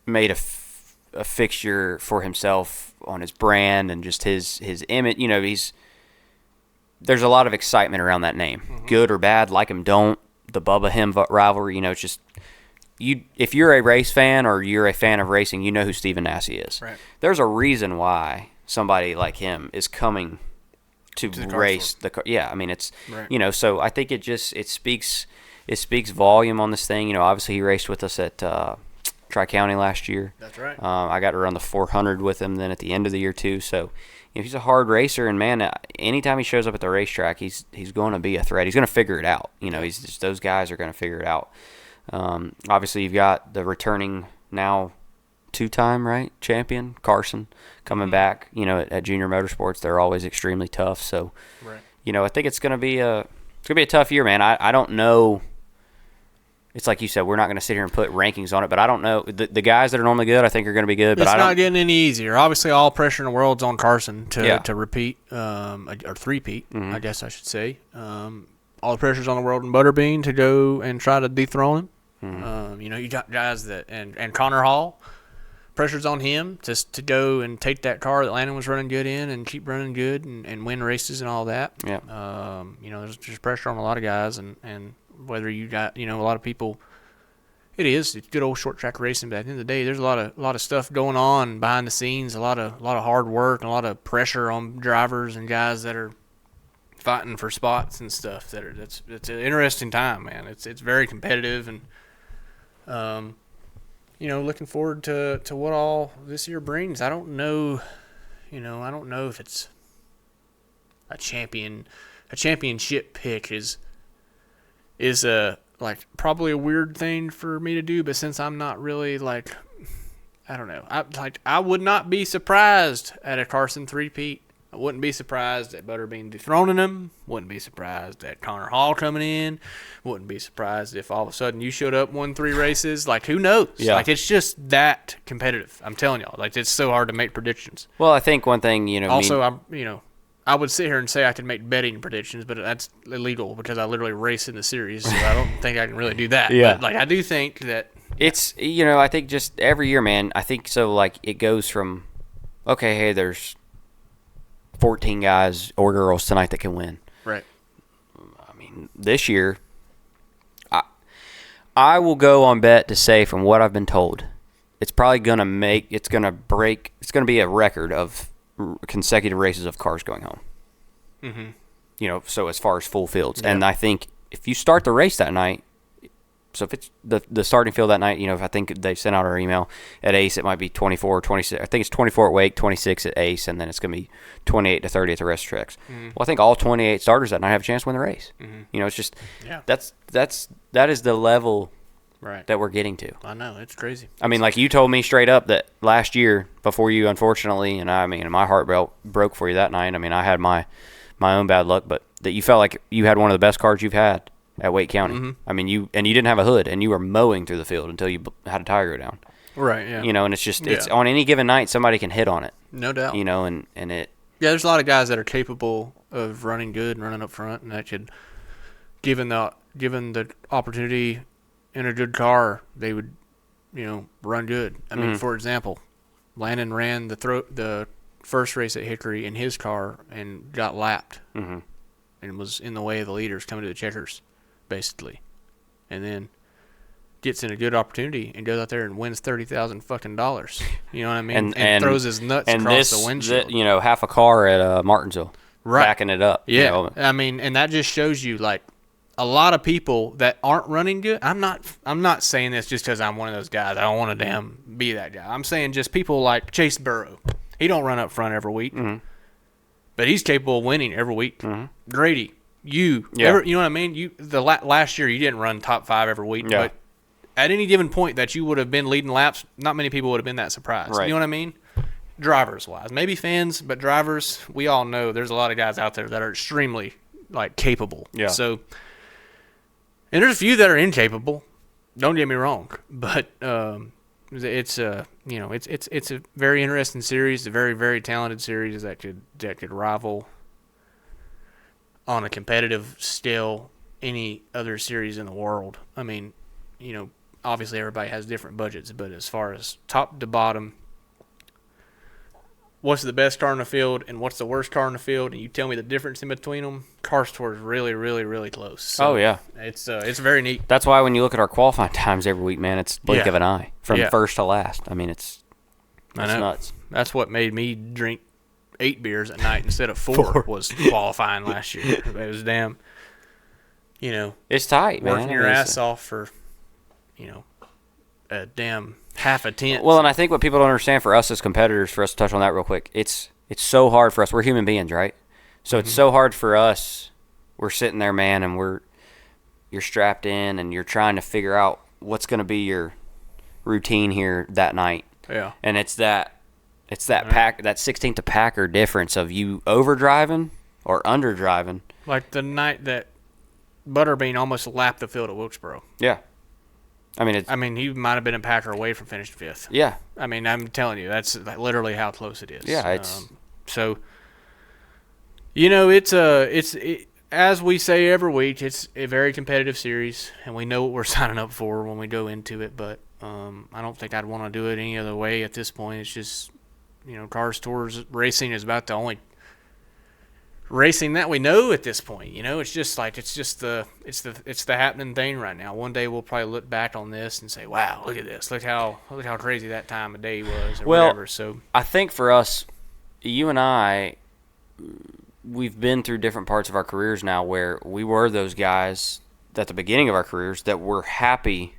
made a fixture for himself on his brand and just his image. There's a lot of excitement around that name, good or bad, like him, don't. The Bubba him rivalry, it's just if you're a race fan or you're a fan of racing, you know who Stephen Nasse is. Right. There's a reason why somebody like him is coming to race the car. Yeah, I mean it's right. So I think it speaks volume on this thing. Obviously he raced with us at Tri-County last year. That's right. I got to run the 400 with him then at the end of the year too. So he's a hard racer, and man, anytime he shows up at the racetrack, he's going to be a threat. He's going to figure it out. He's just, those guys are going to figure it out. Obviously, you've got the returning now two-time champion Carson coming back. At Junior Motorsports, they're always extremely tough. So, right. I think it's going to be a tough year, man. I don't know. It's like you said, we're not going to sit here and put rankings on it, but I don't know. The guys that are normally good, I think, are going to be good. But it's not getting any easier. Obviously, all pressure in the world's on Carson to repeat or three-peat, I guess I should say. All the pressure's on the world and Butterbean to go and try to dethrone him. You got guys that and Connor Hall, pressure's on him to go and take that car that Landon was running good in and keep running good and win races and all that. Yeah. There's just pressure on a lot of guys and whether you got, a lot of people, it's good old short track racing, but at the end of the day, there's a lot of stuff going on behind the scenes, a lot of hard work, and a lot of pressure on drivers and guys that are fighting for spots and stuff. It's an interesting time, man. It's very competitive, and looking forward to what all this year brings. I don't know, if it's a championship pick is probably a weird thing for me to do, but since I'm not really I don't know. I would not be surprised at a Carson three-peat. I wouldn't be surprised at Butterbean dethroning him. Wouldn't be surprised at Connor Hall coming in. Wouldn't be surprised if all of a sudden you showed up, won 3 races. Who knows? Yeah. It's just that competitive. I'm telling y'all. It's so hard to make predictions. Well, I think one thing, Also, I would sit here and say I could make betting predictions, but that's illegal because I literally race in the series, so I don't think I can really do that. Yeah. But, I do think that it's, I think just every year, man, I think so, it goes from, okay, hey, there's 14 guys or girls tonight that can win. Right. I mean, this year, I will go on bet to say from what I've been told, it's probably going to be a record of consecutive races of cars going home. Mm-hmm. So as far as full fields. Yeah. And I think if you start the race that night, so if it's the starting field that night, if I think they sent out our email at Ace, it might be 24 or 26. I think it's 24 at Wake, 26 at Ace, and then it's going to be 28 to 30 at the rest of tracks. Mm-hmm. Well, I think all 28 starters that night have a chance to win the race. Mm-hmm. It's just that is the level that we're getting to. I know, it's crazy. I mean, you told me straight up that last year before you, unfortunately, and my heart broke for you that night. I mean, I had my own bad luck, but that you felt like you had one of the best cars you've had at Wake County. Mm-hmm. I mean, you didn't have a hood, and you were mowing through the field until you had a tire go down. Right, yeah. And it's just, it's on any given night, somebody can hit on it. No doubt. And it. Yeah, there's a lot of guys that are capable of running good and running up front, and that could, given the opportunity in a good car, they would, run good. I mean, for example, Landon ran the first race at Hicory in his car and got lapped, and was in the way of the leaders coming to the checkers, basically, and then gets in a good opportunity and goes out there and wins $30,000 fucking dollars. You know what I mean? And throws his nuts across the windshield. Half a car at Martinsville, backing it up. Yeah, I mean, and that just shows you a lot of people that aren't running good. I'm not saying this just because I'm one of those guys. I don't want to damn be that guy. I'm saying just people like Chase Burrow. He don't run up front every week, but he's capable of winning every week. Grady, you know what I mean? Last year you didn't run top 5 every week, but at any given point that you would have been leading laps, not many people would have been that surprised. Right. You know what I mean? drivers wise. Maybe fans, but drivers, we all know there's a lot of guys out there that are extremely capable. Yeah. So, and there's a few that are incapable. Don't get me wrong, but it's it's a very interesting series, a very very talented series that could rival on a competitive scale any other series in the world. I mean, obviously everybody has different budgets, but as far as top to bottom, what's the best car in the field and what's the worst car in the field, and you tell me the difference in between them, Cars Tour is really, really, really close. So oh, yeah. It's very neat. That's why when you look at our qualifying times every week, man, it's blink of an eye from first to last. I mean, it's nuts. That's what made me drink 8 beers at night instead of 4 was qualifying last year. It was damn, it's tight, man. Working your ass off for, a damn half a tent. Well, and I think what people don't understand for us as competitors, for us to touch on that real quick, it's so hard for us. We're human beings, right? So it's so hard for us. We're sitting there, man, and you're strapped in, and you're trying to figure out what's going to be your routine here that night. Yeah. And it's that pack, that 16th to packer difference of you overdriving or underdriving. Like the night that Butterbean almost lapped the field at Wilkesboro. Yeah. I mean, he might have been a packer away from finishing 5th. Yeah. I mean, I'm telling you, that's literally how close it is. Yeah, it's so. It's as we say every week, it's a very competitive series, and we know what we're signing up for when we go into it. But I don't think I'd want to do it any other way at this point. It's just, Cars Tours racing is about the only racing that we know at this point. It's just the happening thing right now. One day we'll probably look back on this and say, wow, look at this, look how crazy that time of day was, or whatever. So I think for us, you and I, we've been through different parts of our careers now where we were those guys at the beginning of our careers that were happy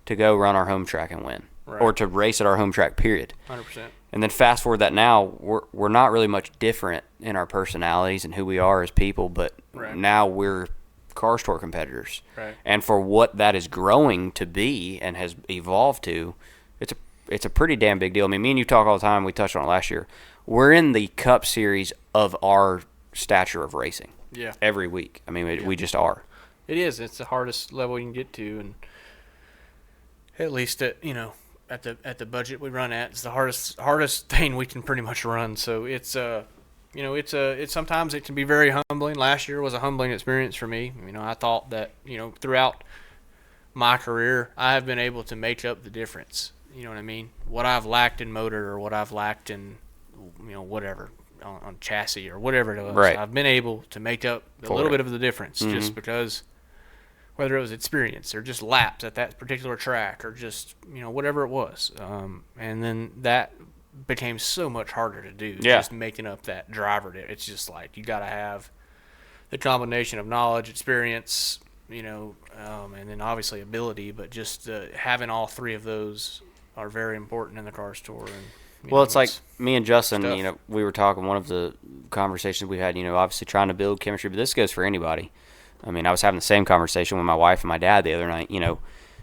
to go run our home track and win, or to race at our home track, period. 100%. And then fast forward that now, we're not really much different in our personalities and who we are as people, but now we're Cars Tour competitors. Right. And for what that is growing to be and has evolved to, it's a pretty damn big deal. I mean, me and you talk all the time. We touched on it last year. We're in the Cup Series of our stature of racing. Yeah. Every week. I mean, we just are. It is. It's the hardest level you can get to, and at least at the budget we run at, it's the hardest thing we can pretty much run. So it's sometimes it can be very humbling. Last year was a humbling experience for me. I thought that throughout my career I have been able to make up the difference. You know what I mean? What I've lacked in motor, or what I've lacked in whatever on chassis or whatever it was, right. I've been able to make up a little bit of the difference, just because. Whether it was experience or just laps at that particular track, or just whatever it was, and then that became so much harder to do. Yeah. Just making up that driver. It's just like you got to have the combination of knowledge, experience, and then obviously ability. But just having all 3 of those are very important in the Cars Tour. And it's like me and Justin. Stuff. We were talking. One of the conversations we had. Obviously trying to build chemistry, but this goes for anybody. I mean, I was having the same conversation with my wife and my dad the other night.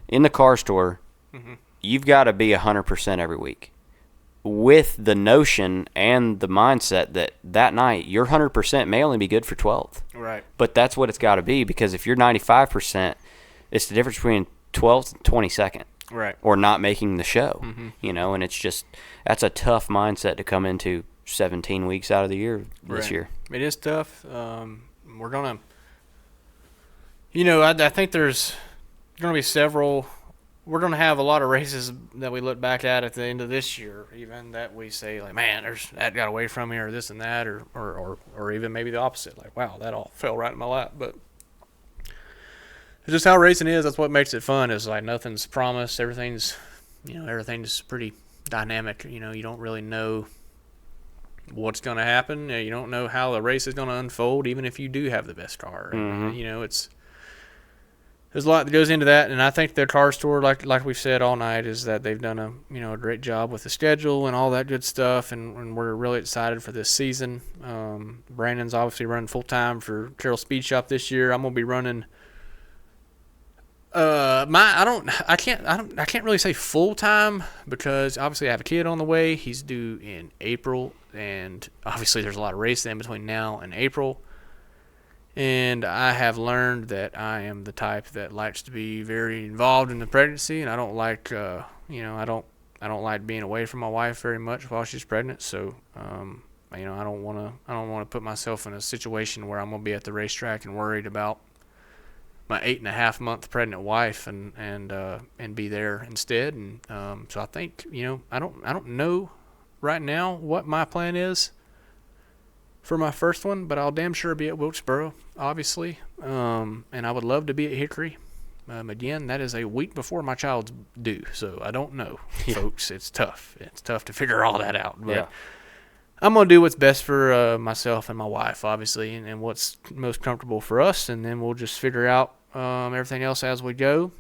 In the Cars Tour, you've got to be 100% every week, with the notion and the mindset that night your 100% may only be good for 12th. Right. But that's what it's got to be, because if you're 95%, it's the difference between 12th and 22nd. Right. Or not making the show. And it's just, that's a tough mindset to come into 17 weeks out of the year this year. It is tough. We're going to. I think there's going to be several. We're going to have a lot of races that we look back at the end of this year, even that we say, like, man, that got away from me, or this and that, or even maybe the opposite. Like, wow, that all fell right in my lap. But it's just how racing is. That's what makes it fun. Is like nothing's promised. Everything's pretty dynamic. You don't really know what's going to happen. You don't know how the race is going to unfold, even if you do have the best car. There's a lot that goes into that, and I think the Cars Tour, like we've said all night, is that they've done a great job with the schedule and all that good stuff, and we're really excited for this season. Brandon's obviously running full time for Carroll Speed Shop this year. I'm gonna be running I can't really say full time because obviously I have a kid on the way. He's due in April, and obviously there's a lot of racing in between now and April. And I have learned that I am the type that likes to be very involved in the pregnancy, and I don't like, I don't like being away from my wife very much while she's pregnant. So, I don't want to put myself in a situation where I'm gonna be at the racetrack and worried about my 8.5-month pregnant wife and be there instead. And so I think I don't know right now what my plan is for my first one, but I'll damn sure be at Wilkesboro, obviously. And I would love to be at Hicory. Again, that is a week before my child's due, so I don't know, folks. It's tough. It's tough to figure all that out. But I'm going to do what's best for myself and my wife, obviously, and what's most comfortable for us, and then we'll just figure out everything else as we go.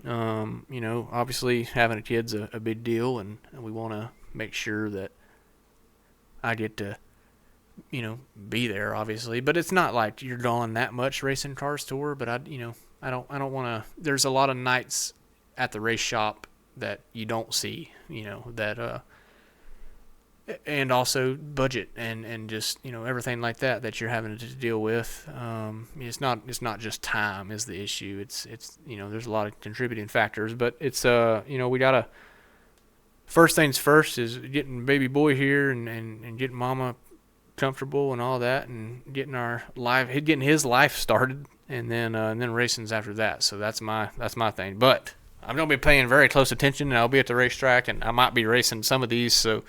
Obviously having a kid's a big deal, and we want to make sure that I get to, be there, obviously. But it's not like you're gone that much racing cars tour, but I don't want to. There's a lot of nights at the race shop that you don't see, that and also budget and just everything like that you're having to deal with. It's not just time is the issue. It's there's a lot of contributing factors, but it's we gotta, first things first is getting baby boy here and getting mama comfortable and all that, and getting his life started, and then racing's after that. So that's my thing. But I'm gonna be paying very close attention, and I'll be at the racetrack, and I might be racing some of these. So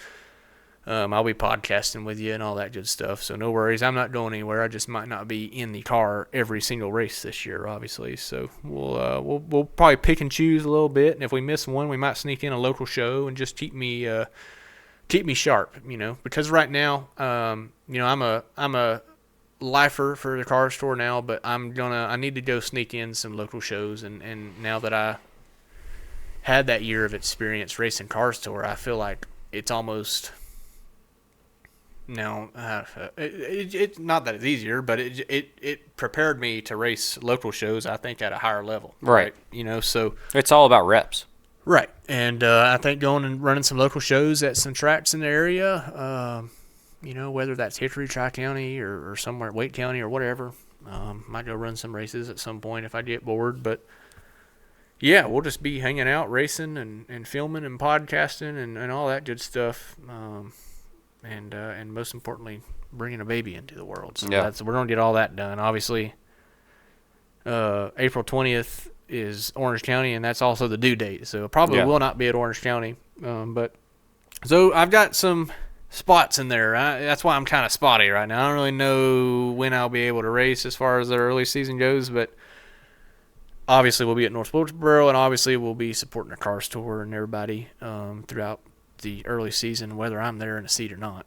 I'll be podcasting with you and all that good stuff. So no worries. I'm not going anywhere. I just might not be in the car every single race this year, obviously. So we'll probably pick and choose a little bit. And if we miss one, we might sneak in a local show and just keep me sharp. Because right now, I'm a lifer for the car store now, but I need to go sneak in some local shows. And now that I had that year of experience racing cars tour, I feel like it's almost. No, it's not that it's easier, but it prepared me to race local shows, I think, at a higher level. Right. So it's all about reps. Right. And I think going and running some local shows at some tracks in the area, whether that's Hicory, Tri-County, or somewhere, Wake County, or whatever, might go run some races at some point if I get bored. But yeah, we'll just be hanging out, racing and filming and podcasting and all that good stuff. And most importantly, bringing a baby into the world. So we're going to get all that done. Obviously, April 20th is Orange County, and that's also the due date. So probably will not be at Orange County. But so I've got some spots in there. That's why I'm kind of spotty right now. I don't really know when I'll be able to race as far as the early season goes, but obviously we'll be at North Wilkesboro, and obviously we'll be supporting the Cars Tour and everybody throughout the early season, whether I'm there in a seat or not,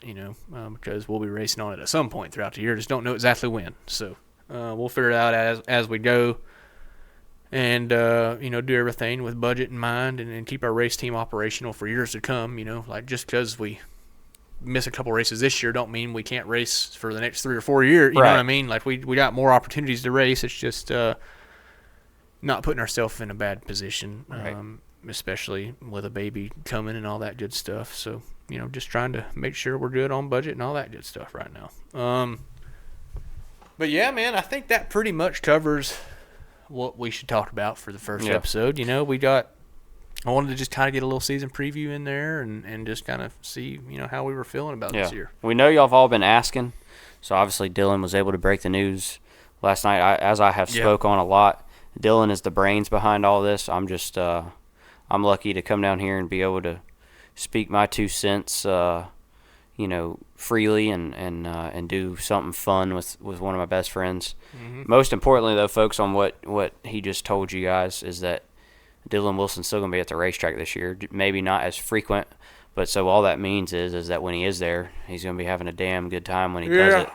because we'll be racing on it at some point throughout the year. Just don't know exactly when. So we'll figure it out as we go, and do everything with budget in mind, and keep our race team operational for years to come. Like just because we miss a couple races this year, don't mean we can't race for the next 3 or 4 years. You know what I mean? Like we got more opportunities to race. It's just not putting ourselves in a bad position. Right. Especially with a baby coming and all that good stuff. So, just trying to make sure we're good on budget and all that good stuff right now. But yeah, man, I think that pretty much covers what we should talk about for the first episode. I wanted to just kind of get a little season preview in there and just kind of see, how we were feeling about this year. We know y'all have all been asking, so obviously Dylon was able to break the news last night. As I have spoke on a lot, Dylon is the brains behind all this. I'm just I'm lucky to come down here and be able to speak my 2 cents, freely and do something fun with one of my best friends. Mm-hmm. Most importantly, though, folks, on what he just told you guys is that Dylon Wilson's still going to be at the racetrack this year. Maybe not as frequent, but so all that means is that when he is there, he's going to be having a damn good time when he does it.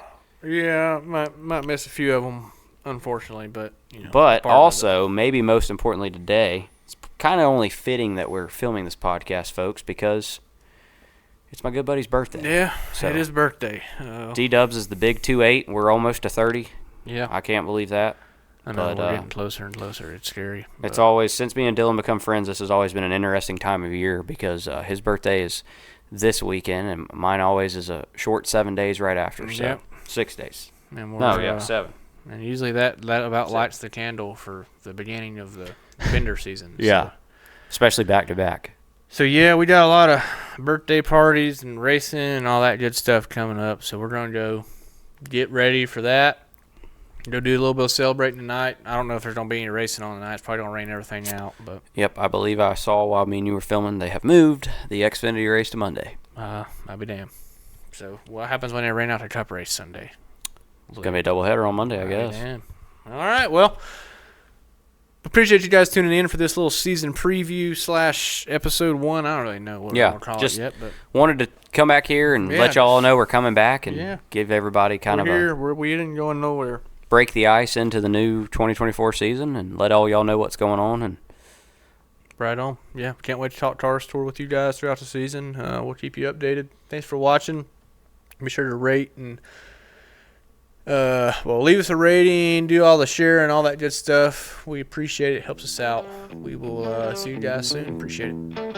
Yeah, might miss a few of them, unfortunately, but But also, maybe most importantly today, it's kind of only fitting that we're filming this podcast, folks, because it's my good buddy's birthday. Yeah, so it is birthday. D-Dubs is the big 2-8. We're almost to 30. Yeah. I can't believe that. I know we're getting closer and closer. It's scary. It's always, since me and Dylan become friends, this has always been an interesting time of year because his birthday is this weekend, and mine always is a short 7 days right after. So 6 days. And 7. And usually that about lights the candle for the beginning of the bender season. Yeah, especially back to back. So yeah, we got a lot of birthday parties and racing and all that good stuff coming up. So we're gonna go get ready for that. Go do a little bit of celebrating tonight. I don't know if there's going to be any racing on tonight. It's probably going to rain everything out. But yep, I believe I saw while me and you were filming, they have moved the Xfinity race to Monday. I'll be damned. So what happens when they rain out the Cup race Sunday? It's going to be a doubleheader on Monday, I guess. Damn. All right, well, appreciate you guys tuning in for this little season preview / episode 1. I don't really know what we're going to call it yet. But wanted to come back here and let y'all know we're coming back and give everybody kind of a... We didn't go nowhere. Break the ice into the new 2024 season and let all y'all know what's going on. And right on. Yeah, can't wait to talk Taurus Tour with you guys throughout the season. We'll keep you updated. Thanks for watching. Be sure to rate and leave us a rating, do all the share and all that good stuff. We appreciate it. Helps us out. We will see you guys soon. Appreciate it.